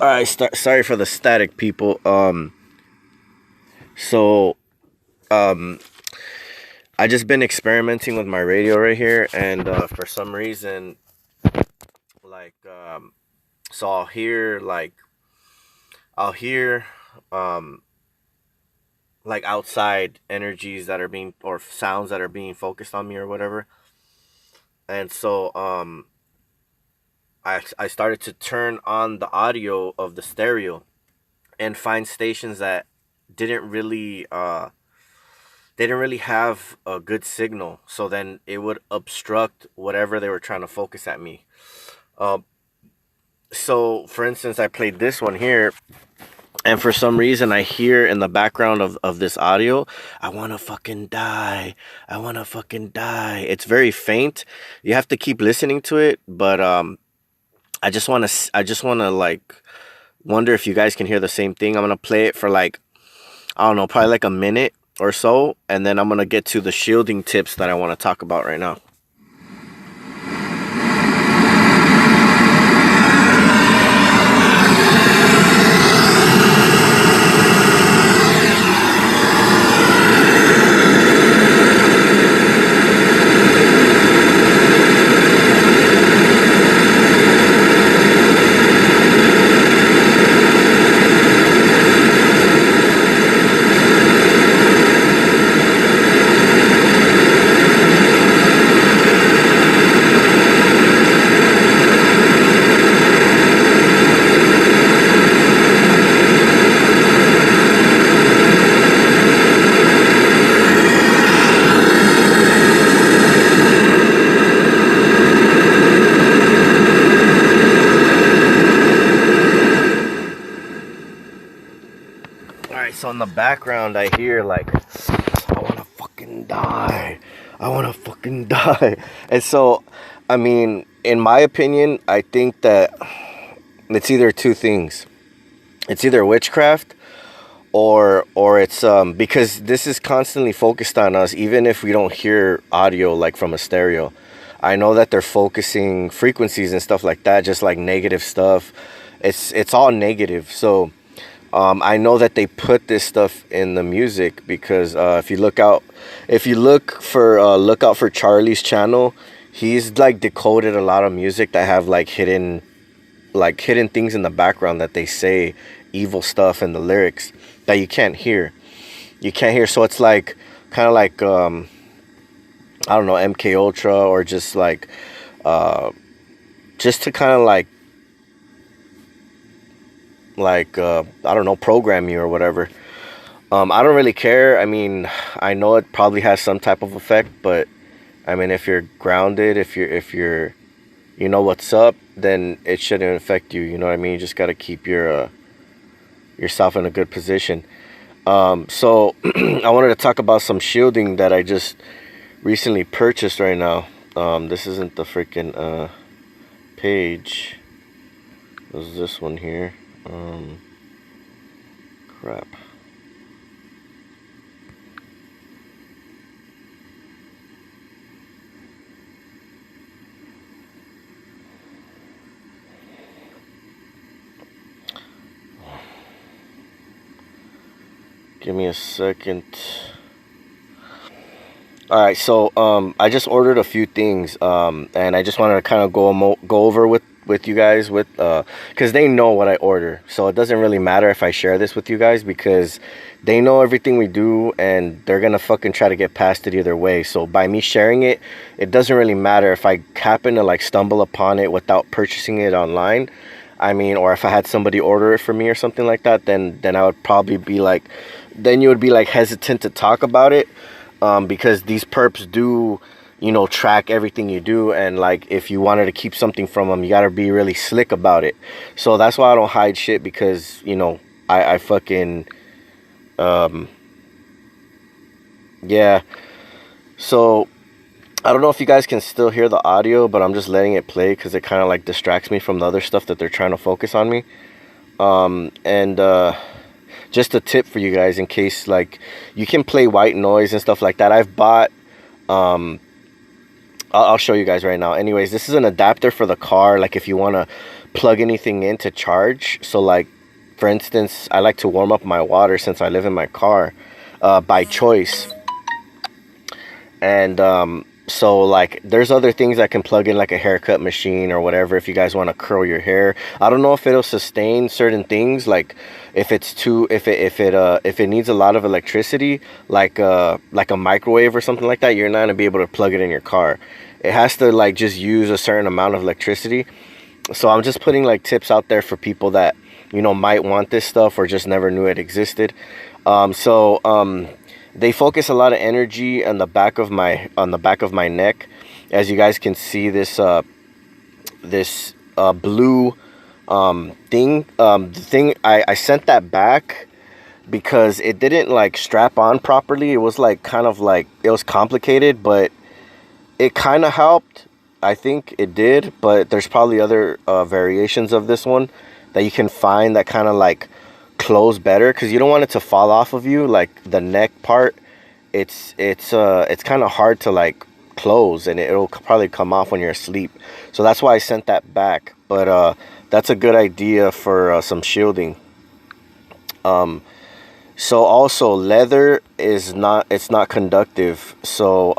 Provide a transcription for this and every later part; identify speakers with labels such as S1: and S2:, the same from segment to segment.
S1: All right, sorry for the static, people. So I just been experimenting with my radio right here, and for some reason, like, so I'll hear, um, like outside energies that are being or sounds that are being focused on me or whatever, and so I started to turn on the audio of the stereo and find stations that didn't really they didn't really have a good signal, so then it would obstruct whatever they were trying to focus at me. uh, so for instance, I played this one here, and for some reason I hear in the background of this audio, I want to fucking die, I want to fucking die. It's very faint, you have to keep listening to it, but I just want to like wonder if you guys can hear the same thing. I'm gonna play it for like, I don't know, probably like a minute or so, and then I'm gonna get to the shielding tips that I want to talk about right now. All right, so in the background I hear like, I want to fucking die, I want to fucking die. And so, I mean, in my opinion, I think that it's either two things. It's either witchcraft, or it's because this is constantly focused on us, even if we don't hear audio like from a stereo. I know that they're focusing frequencies and stuff like that, just like negative stuff. It's all negative. So I know that they put this stuff in the music because if you look out for Charlie's channel, he's like decoded a lot of music that have like hidden things in the background that they say evil stuff in the lyrics that you can't hear. You can't hear. So it's like kind of like I don't know, MK Ultra, or just like just to kind of like I don't know, program you or whatever. I don't really care. I mean, I know it probably has some type of effect, but I mean, if you're grounded, if you're you know what's up, then it shouldn't affect you. You know what I mean? You just got to keep yourself in a good position. So I wanted to talk about some shielding that I just recently purchased right now. This isn't the freaking page. It was this one here. Crap. Give me a second. All right, so I just ordered a few things, and I just wanted to kind of go over with you guys because they know what I order, so it doesn't really matter if I share this with you guys because they know everything we do, and they're gonna fucking try to get past it either way. So by me sharing it, it doesn't really matter if I happen to like stumble upon it without purchasing it online. I mean, or if I had somebody order it for me or something like that, then I would probably be like, then you would be like hesitant to talk about it. Because these perps do, you know, track everything you do, and like if you wanted to keep something from them, you gotta be really slick about it. So that's why I don't hide shit, because you know I fucking yeah. So I don't know if you guys can still hear the audio, but I'm just letting it play because it kind of like distracts me from the other stuff that they're trying to focus on me. And just a tip for you guys, in case like you can play white noise and stuff like that. I've bought I'll show you guys right now. Anyways, this is an adapter for the car, like if you want to plug anything in to charge. So like, for instance, I like to warm up my water since I live in my car, by choice. And so like, there's other things I can plug in, like a haircut machine or whatever, if you guys want to curl your hair. I don't know if it'll sustain certain things, like if it's too, if it needs a lot of electricity, like a microwave or something like that, you're not gonna be able to plug it in your car. It has to like just use a certain amount of electricity. So I'm just putting like tips out there for people that, you know, might want this stuff or just never knew it existed. They focus a lot of energy on the back of my neck. As you guys can see, this blue thing. The thing, I sent that back because it didn't like strap on properly. It was like kind of like, it was complicated, but it kind of helped. I think it did, but there's probably other variations of this one that you can find that kind of like close better, because you don't want it to fall off of you. Like the neck part, it's kind of hard to like close, and it'll probably come off when you're asleep. So that's why I sent that back. But that's a good idea for some shielding. So also leather is not, it's not conductive. So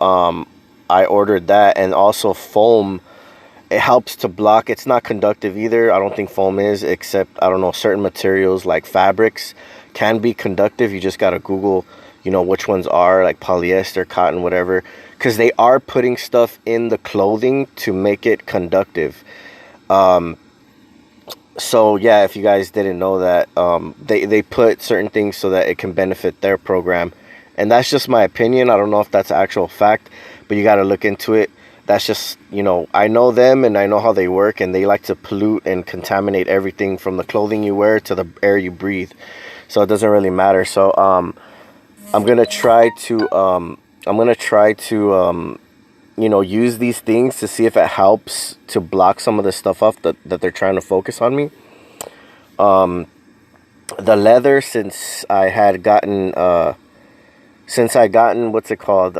S1: I ordered that, and also foam. It helps to block. It's not conductive either. I don't think foam is, except, I don't know, certain materials like fabrics can be conductive. You just got to Google, you know, which ones are, like polyester, cotton, whatever, because they are putting stuff in the clothing to make it conductive. So yeah, if you guys didn't know that, they put certain things so that it can benefit their program. And that's just my opinion. I don't know if that's actual fact, but you got to look into it. That's just, you know, I know them and I know how they work, and they like to pollute and contaminate everything from the clothing you wear to the air you breathe. So it doesn't really matter. So I'm gonna try to you know, use these things to see if it helps to block some of the stuff off that they're trying to focus on me. The leather, since I gotten what's it called,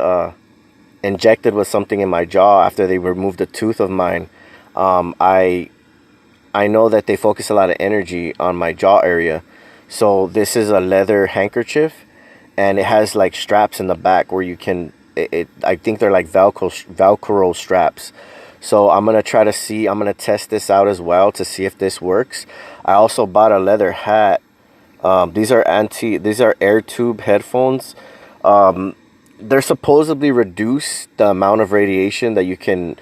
S1: injected with something in my jaw after they removed a tooth of mine, I know that they focus a lot of energy on my jaw area. So this is a leather handkerchief, and it has like straps in the back where you can, I think they're like Velcro straps. So I'm going to test this out as well to see if this works. I also bought a leather hat. These are air tube headphones. They're supposedly reduce the amount of radiation that you can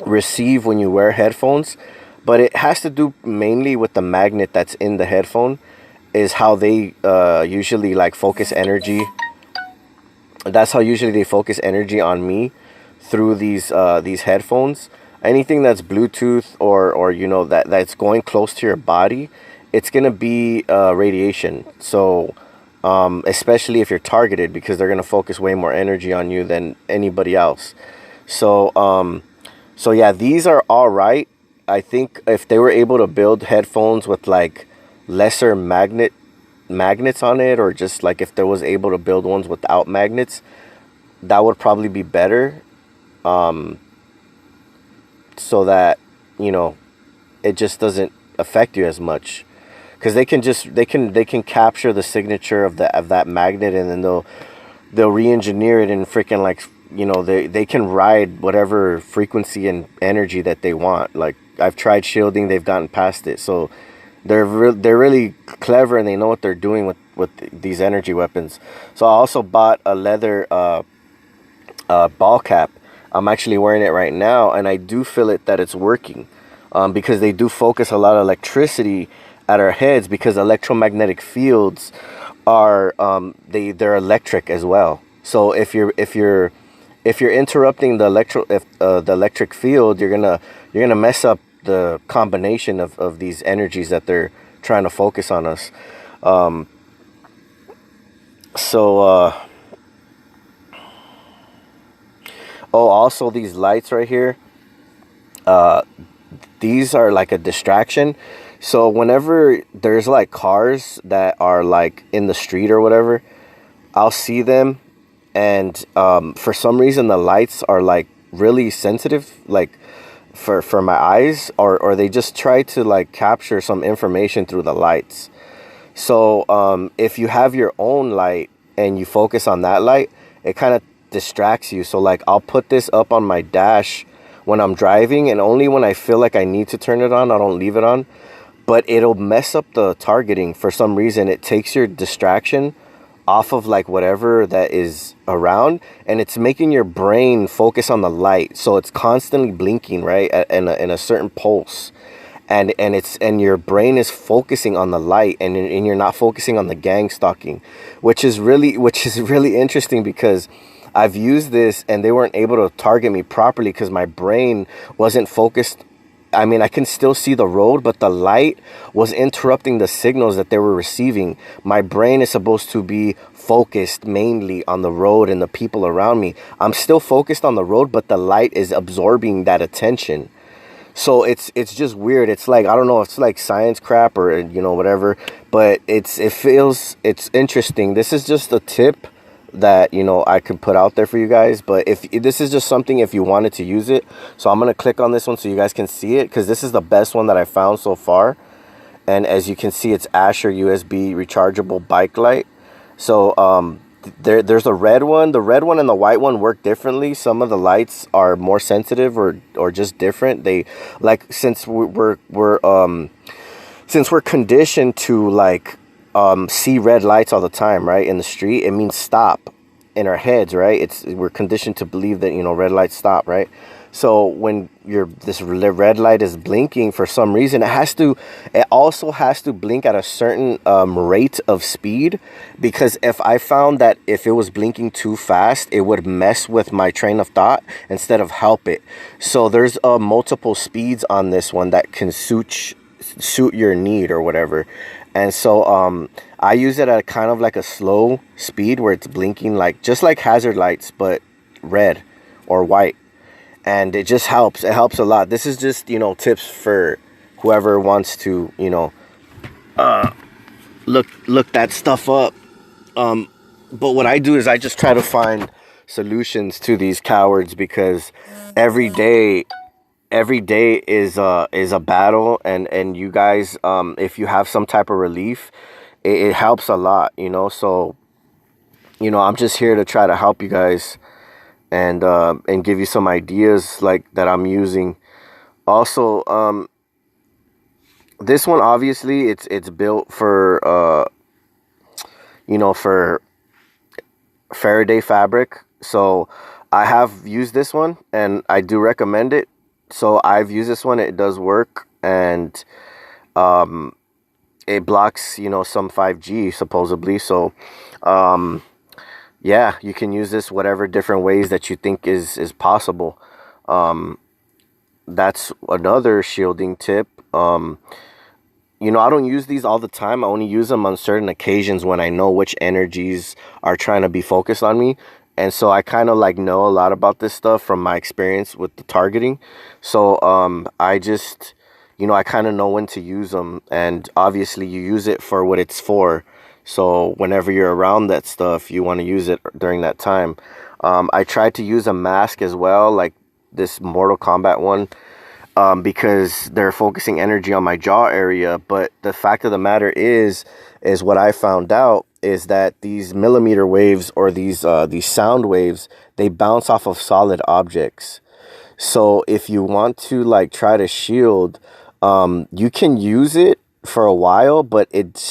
S1: receive when you wear headphones, but it has to do mainly with the magnet that's in the headphone, is how they usually like focus energy. That's how usually they focus energy on me, through these headphones. Anything that's Bluetooth or you know, that's going close to your body, it's gonna be radiation. So especially if you're targeted, because they're gonna focus way more energy on you than anybody else. So so yeah, these are all right. I think if they were able to build headphones with like lesser magnets on it, or just like if there was able to build ones without magnets, that would probably be better. So that, you know, it just doesn't affect you as much, because they can capture the signature of that magnet, and then they'll re-engineer it and freaking, like, you know, they can ride whatever frequency and energy that they want. Like, I've tried shielding, they've gotten past it. So they're really clever, and they know what they're doing with these energy weapons. So I also bought a leather ball cap. I'm actually wearing it right now, and I do feel that it's working, because they do focus a lot of electricity at our heads, because electromagnetic fields are they're electric as well. So if you're interrupting the electric field, you're gonna mess up the combination of these energies that they're trying to focus on us. Also these lights right here, these are like a distraction. So whenever there's like cars that are like in the street or whatever, I'll see them, and for some reason the lights are like really sensitive. Like for my eyes, or they just try to like capture some information through the lights. So if you have your own light and you focus on that light, it kind of distracts you. So like I'll put this up on my dash when I'm driving, and only when I feel like I need to turn it on, I don't leave it on. But it'll mess up the targeting for some reason. It takes your distraction off of like whatever that is around, and it's making your brain focus on the light, so it's constantly blinking, right, in a certain pulse, and your brain is focusing on the light, and you're not focusing on the gang stalking, which is really interesting, because I've used this and they weren't able to target me properly because my brain wasn't focused. I mean, I can still see the road, but the light was interrupting the signals that they were receiving. My brain is supposed to be focused mainly on the road and the people around me. I'm still focused on the road, but the light is absorbing that attention. So it's just weird. It's like, I don't know, it's like science crap or, you know, whatever, but it's interesting. This is just a tip that, you know, I could put out there for you guys. But if this is just something, if you wanted to use it, so I'm gonna click on this one so you guys can see it, because this is the best one that I found so far. And as you can see, it's Asher USB rechargeable bike light. So there's a red one. The red one and the white one work differently. Some of the lights are more sensitive or just different. They like, since we're conditioned to like see red lights all the time, right, in the street, it means stop in our heads, right? We're conditioned to believe that, you know, red lights stop, right? So when this red light is blinking, for some reason it also has to blink at a certain rate of speed, because if I found that if it was blinking too fast, it would mess with my train of thought instead of help it. So there's multiple speeds on this one that can suit your need or whatever. And so I use it at kind of like a slow speed where it's blinking like just like hazard lights, but red or white. And it just helps. It helps a lot. This is just, you know, tips for whoever wants to, you know, look that stuff up. But what I do is I just try to find solutions to these cowards, because every day is a battle, and you guys, if you have some type of relief, it helps a lot, you know. So, you know, I'm just here to try to help you guys, and give you some ideas like that I'm using. Also, this one, obviously it's built for you know, for Faraday fabric. So I have used this one and I do recommend it. So I've used this one. It does work, and it blocks, you know, some 5G supposedly. So yeah, you can use this whatever different ways that you think is possible. That's another shielding tip. You know, I don't use these all the time. I only use them on certain occasions when I know which energies are trying to be focused on me. And so I kind of like know a lot about this stuff from my experience with the targeting. So I just, you know, I kind of know when to use them. And obviously you use it for what it's for. So whenever you're around that stuff, you want to use it during that time. I tried to use a mask as well, like this Mortal Kombat one, because they're focusing energy on my jaw area. But the fact of the matter is what I found out is that these millimeter waves, or these sound waves, they bounce off of solid objects. So if you want to like try to shield, you can use it for a while, but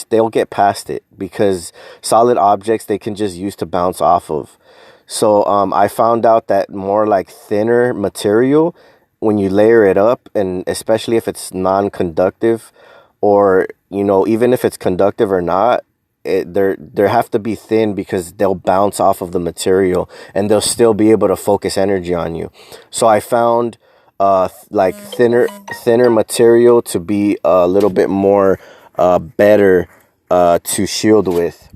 S1: they'll get past it, because solid objects they can just use to bounce off of. So I found out that more like thinner material, when you layer it up, and especially if it's non-conductive, or, you know, even if it's conductive or not, they have to be thin, because they'll bounce off of the material and they'll still be able to focus energy on you. So I found like thinner material to be a little bit more better to shield with,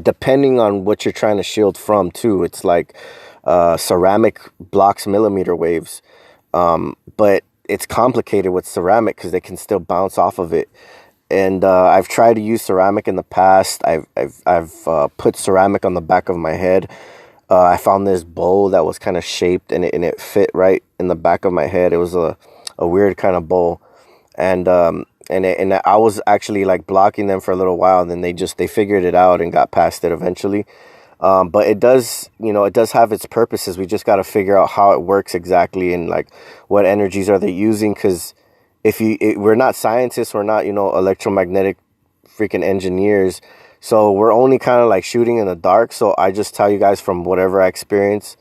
S1: depending on what you're trying to shield from too. It's like ceramic blocks millimeter waves, but it's complicated with ceramic because they can still bounce off of it. And I've tried to use ceramic in the past. I've put ceramic on the back of my head, I found this bowl that was kind of shaped, and it fit right in the back of my head. It was a weird kind of bowl, and I was actually like blocking them for a little while, and then they figured it out and got past it eventually. But it does, it does have its purposes. We just got to figure out how it works exactly, and like what energies are they using. Because we're not scientists, we're not, electromagnetic freaking engineers. So we're only kind of like shooting in the dark. So I just tell you guys from whatever I experience,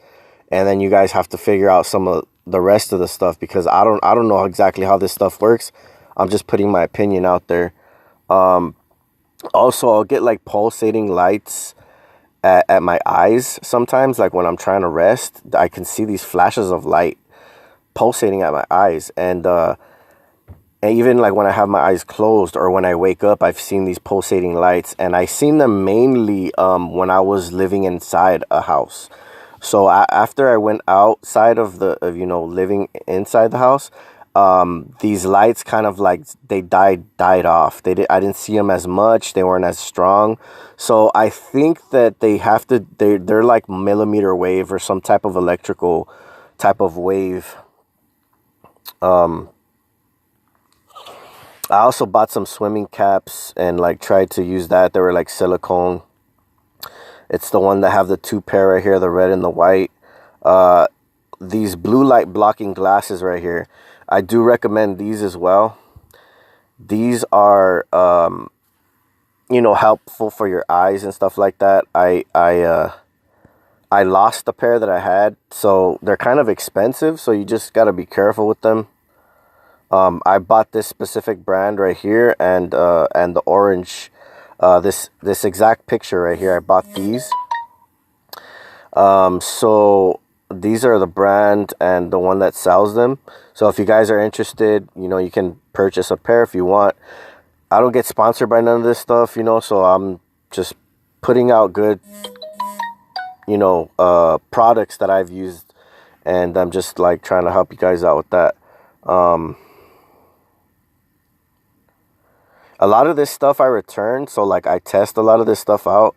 S1: and then you guys have to figure out some of the rest of the stuff, because I don't know exactly how this stuff works. I'm just putting my opinion out there. Also, I'll get like pulsating lights at my eyes sometimes, like when I'm trying to rest. I can see these flashes of light pulsating at my eyes, and even like when I have my eyes closed or when I wake up, I've seen these pulsating lights, and I seen them mainly when I was living inside a house. So after I went outside of living inside the house, these lights kind of like they died off. I didn't see them as much. They weren't as strong. So I think that they're like millimeter wave or some type of electrical type of wave. I also bought some swimming caps and like tried to use that. They were like silicone. It's the one that have the two pair right here, the red and the white. These blue light blocking glasses right here, I do recommend these as well. These are, helpful for your eyes and stuff like that. I lost the pair that I had, so they're kind of expensive. So you just gotta be careful with them. I bought this specific brand right here, and the orange, this exact picture right here. I bought these. So these are the brand and the one that sells them. So if you guys are interested, you can purchase a pair if you want. I don't get sponsored by none of this stuff, so I'm just putting out good, products that I've used, and I'm just like trying to help you guys out with that. A lot of this stuff I return, so like I test a lot of this stuff out.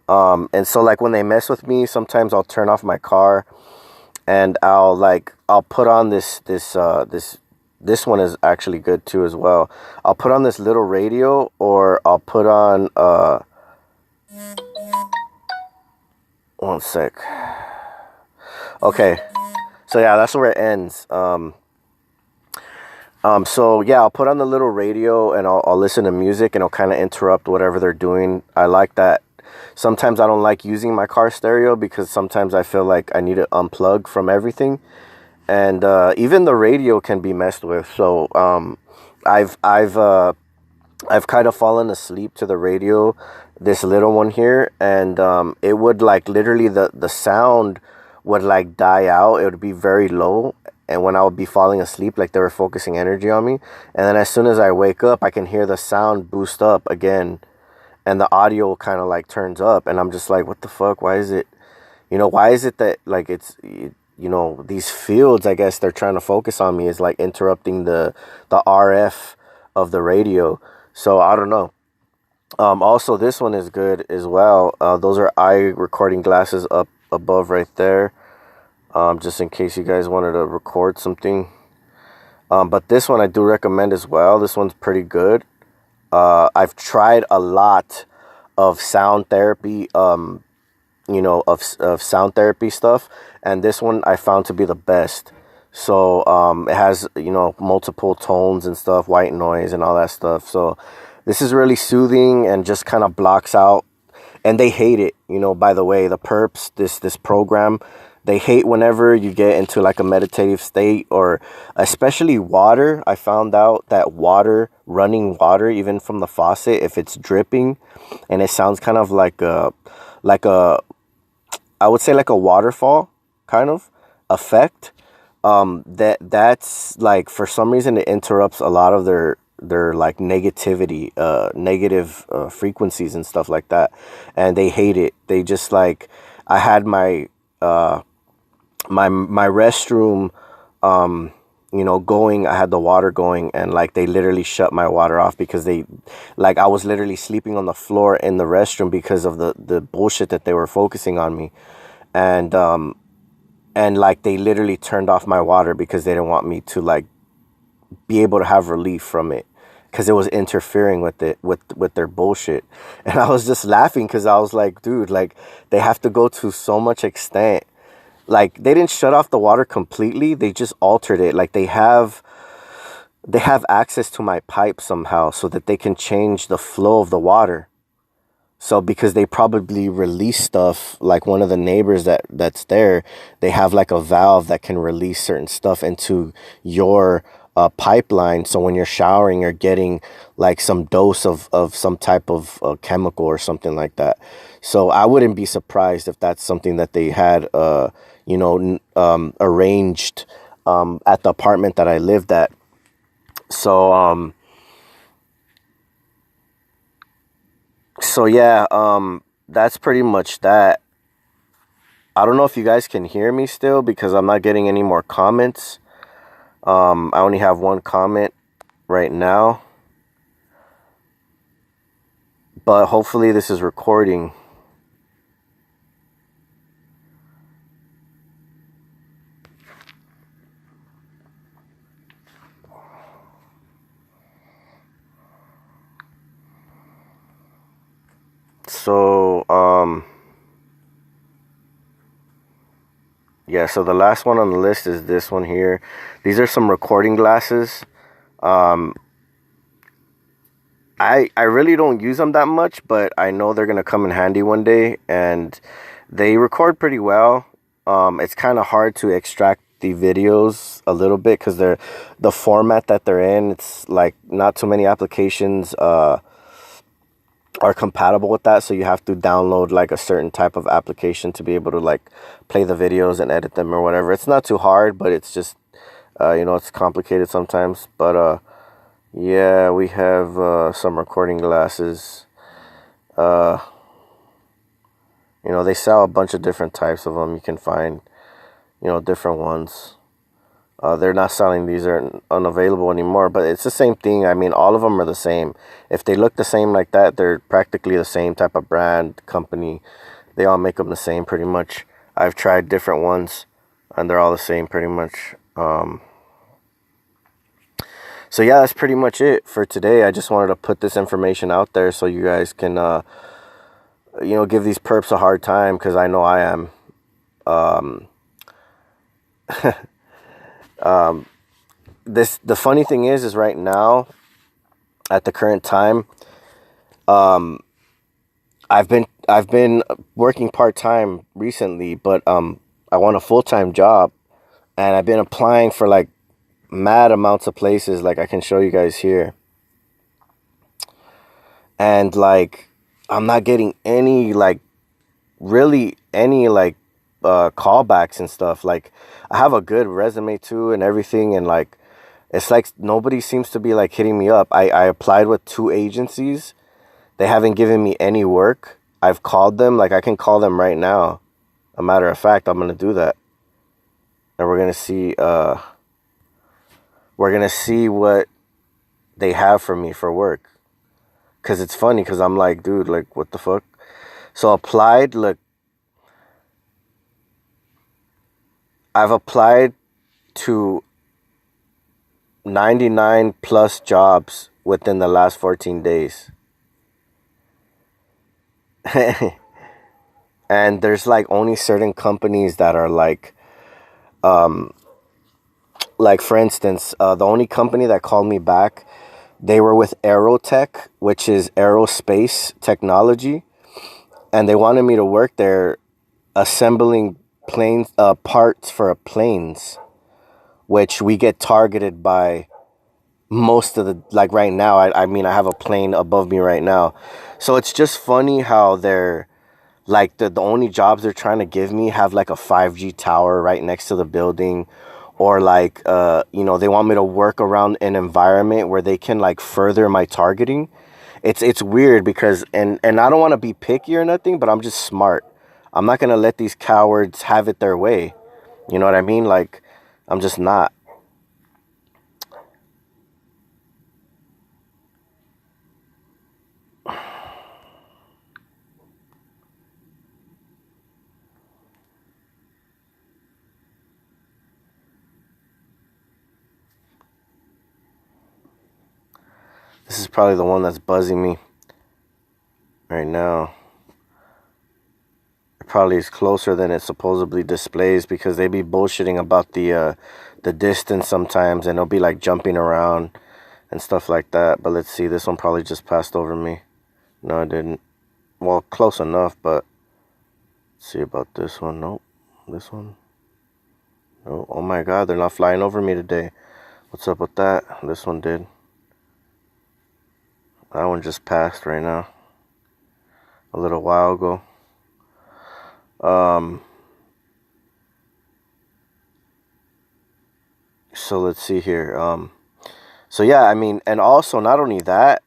S1: And so like when they mess with me, sometimes I'll turn off my car, and I'll put on this one is actually good too as well. I'll put on this little radio, or I'll put on one sec. Okay. So yeah, that's where it ends. So yeah, I'll put on the little radio, and I'll listen to music, and it'll kind of interrupt whatever they're doing. I like that. Sometimes I don't like using my car stereo, because sometimes I feel like I need to unplug from everything, and even the radio can be messed with. So I've kind of fallen asleep to the radio, this little one here, and it would like literally the sound would like die out. It would be very low, and when I would be falling asleep, like they were focusing energy on me, and then as soon as I wake up, I can hear the sound boost up again, and the audio kind of like turns up, and I'm just like, what the fuck? Why is it that like it's, these fields, I guess they're trying to focus on me, is like interrupting the RF of the radio. So I don't know. Also, this one is good as well. Those are eye recording glasses up above right there. Just in case you guys wanted to record something. But this one I do recommend as well. This one's pretty good. I've tried a lot of sound therapy, of sound therapy stuff, and this one I found to be the best. So it has, multiple tones and stuff, white noise and all that stuff. So this is really soothing and just kind of blocks out. And they hate it, by the way, the perps, this program, they hate whenever you get into like a meditative state, or especially water. I found out that running water, even from the faucet, if it's dripping and it sounds kind of like a, I would say like a waterfall kind of effect, that's like, for some reason it interrupts a lot of their like negativity, negative frequencies and stuff like that, and they hate it. They just like, I had my my restroom going, I had the water going, and like they literally shut my water off, because I was literally sleeping on the floor in the restroom because of the bullshit that they were focusing on me. And like they literally turned off my water because they didn't want me to like be able to have relief from it, because it was interfering with it, with their bullshit. And I was just laughing because I was like, dude, like they have to go to so much extent. Like they didn't shut off the water completely, they just altered it. Like they have access to my pipe somehow so that they can change the flow of the water. So because they probably release stuff, like one of the neighbors that's there, they have like a valve that can release certain stuff into your pipeline. So when you're showering, you're getting like some dose of some type of chemical or something like that. So I wouldn't be surprised if that's something that they had, arranged at the apartment that I lived at. So yeah, that's pretty much that. I don't know if you guys can hear me still because I'm not getting any more comments. I only have one comment right now, but hopefully this is recording. So, yeah, so the last one on the list is this one here. These are some recording glasses. I really don't use them that much, but I know they're gonna come in handy one day, and they record pretty well. It's kind of hard to extract the videos a little bit because they're the format that they're in. It's like not too many applications are compatible with that, so you have to download like a certain type of application to be able to like play the videos and edit them or whatever. It's not too hard, but it's just it's complicated sometimes. But yeah, we have some recording glasses. uh they sell a bunch of different types of them. You can find different ones. They're not selling these, are unavailable anymore, but it's the same thing. I mean, all of them are the same. If they look the same like that, they're practically the same type of brand, company. They all make them the same pretty much. I've tried different ones, and they're all the same pretty much. So yeah, that's pretty much it for today. I just wanted to put this information out there so you guys can, give these perps a hard time, because I know I am. The funny thing is right now, at the current time, I've been working part-time recently, but I want a full-time job, and I've been applying for like mad amounts of places, like I can show you guys here. And like I'm not getting any, like really any, like callbacks and stuff. Like I have a good resume too and everything, and like it's like nobody seems to be like hitting me up. I applied with 2 agencies. They haven't given me any work. I've called them. Like I can call them right now. A matter of fact, I'm gonna do that, and we're gonna see what they have for me for work. Cause it's funny, cause I'm like, dude, like what the fuck? So applied. Look, I've applied to 99 plus jobs within the last 14 days. And there's like only certain companies that are like for instance, the only company that called me back, they were with Aerotech, which is aerospace technology, and they wanted me to work there assembling planes, parts for planes, which we get targeted by most of the, like right now. I mean, I have a plane above me right now. So it's just funny how they're like the only jobs they're trying to give me have like a 5G tower right next to the building, or like they want me to work around an environment where they can like further my targeting. It's weird because, and I don't want to be picky or nothing, but I'm just smart. I'm not going to let these cowards have it their way. You know what I mean? Like I'm just not. This is probably the one that's buzzing me right now. It probably is closer than it supposedly displays because they be bullshitting about the distance sometimes, and it'll be like jumping around and stuff like that. But let's see, this one probably just passed over me. No, it didn't. Well, close enough, but let's see about this one. Nope. This one. No. Oh my god, they're not flying over me today. What's up with that? This one did. That one just passed right now. A little while ago. So let's see here. So yeah, I mean, and also not only that,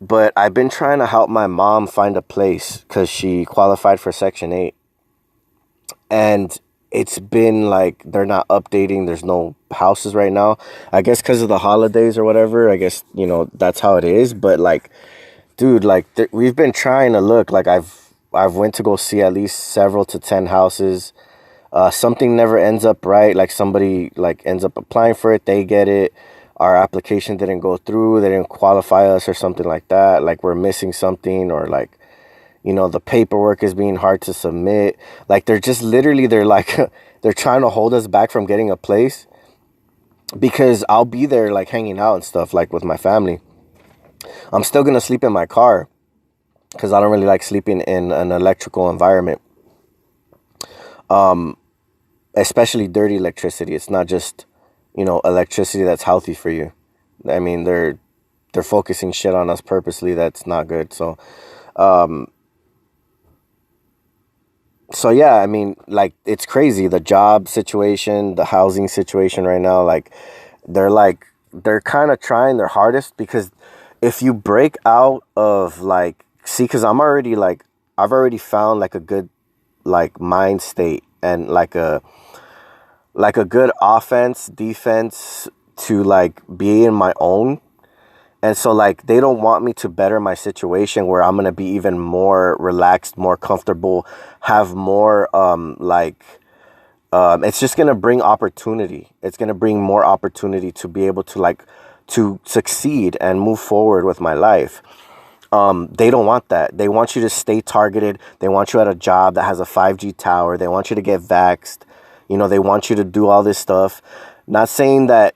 S1: but I've been trying to help my mom find a place because she qualified for Section 8. And it's been like they're not updating. There's no houses right now. I guess because of the holidays or whatever. I guess, that's how it is. But like, dude, like we've been trying to look. Like I've went to go see at least several to 10 houses. Something never ends up right. Like somebody like ends up applying for it. They get it. Our application didn't go through. They didn't qualify us or something like that. Like we're missing something, or like, the paperwork is being hard to submit. Like they're just literally, they're like, they're trying to hold us back from getting a place because I'll be there like hanging out and stuff like with my family. I'm still going to sleep in my car because I don't really like sleeping in an electrical environment. Especially dirty electricity. It's not just, electricity that's healthy for you. I mean, they're focusing shit on us purposely. That's not good. So yeah, I mean, like it's crazy, the job situation, the housing situation right now. They're kind of trying their hardest because if you break out of like, see, because I've already found like a good like mind state and like a good offense defense to like be in my own. And so like they don't want me to better my situation where I'm going to be even more relaxed, more comfortable, have more it's just going to bring opportunity. It's going to bring more opportunity to be able to like to succeed and move forward with my life. They don't want that. They want you to stay targeted. They want you at a job that has a 5G tower. They want you to get vaxxed. They want you to do all this stuff. Not saying that,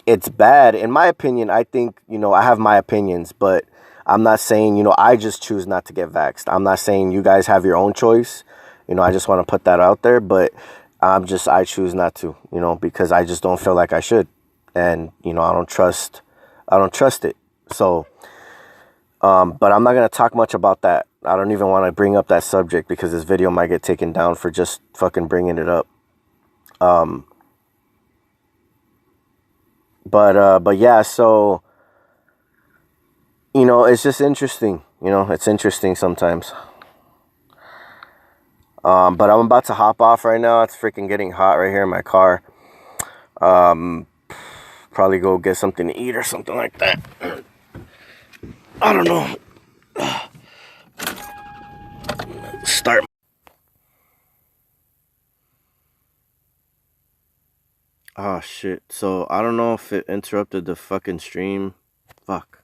S1: it's bad. In my opinion, I think, I have my opinions, but I'm not saying, I just choose not to get vaxxed. I'm not saying you guys have your own choice. I just want to put that out there, but I choose not to, because I just don't feel like I should. And, I don't trust it. So, but I'm not going to talk much about that. I don't even want to bring up that subject because this video might get taken down for just fucking bringing it up. But yeah, so, it's just interesting. It's interesting sometimes. But I'm about to hop off right now. It's freaking getting hot right here in my car. Probably go get something to eat or something like that. I don't know. Start. Oh shit. So I don't know if it interrupted the fucking stream. Fuck.